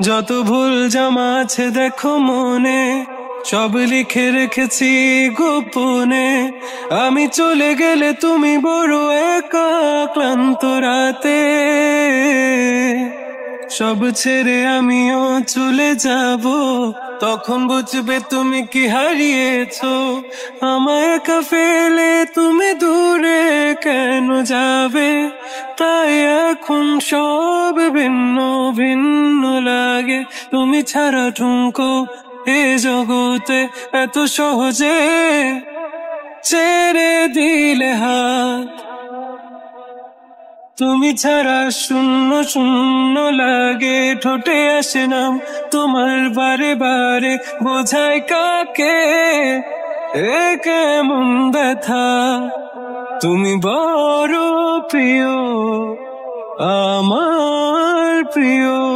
যত ভুল জামা আছে দেখো মনে, সব লিখে রেখেছি গোপনে। আমি চলে গেলে তুমি বড় একা ক্লান্ত রাতে, সব ছেড়ে আমিও চলে যাব। তখন বুঝবে তুমি কি হারিয়েছো, আমায় একা ফেলে তুমি দূরে কেন যাবে। তাই এখন সব ভিন্ন ভিন্ন লাগে, তুমি ছাড়া ঠুনকো এ জগতে এত সহজে ছেড়ে দিলে হাত। তুমি ছাড়া শূন্য শূন্য লাগে, ঠোঁটে আসে নাম তোমার বারে বারে, বোঝাই কাকে এ কেমন ব্যথা। তুমি বড় প্রিয়, আমার প্রিয়।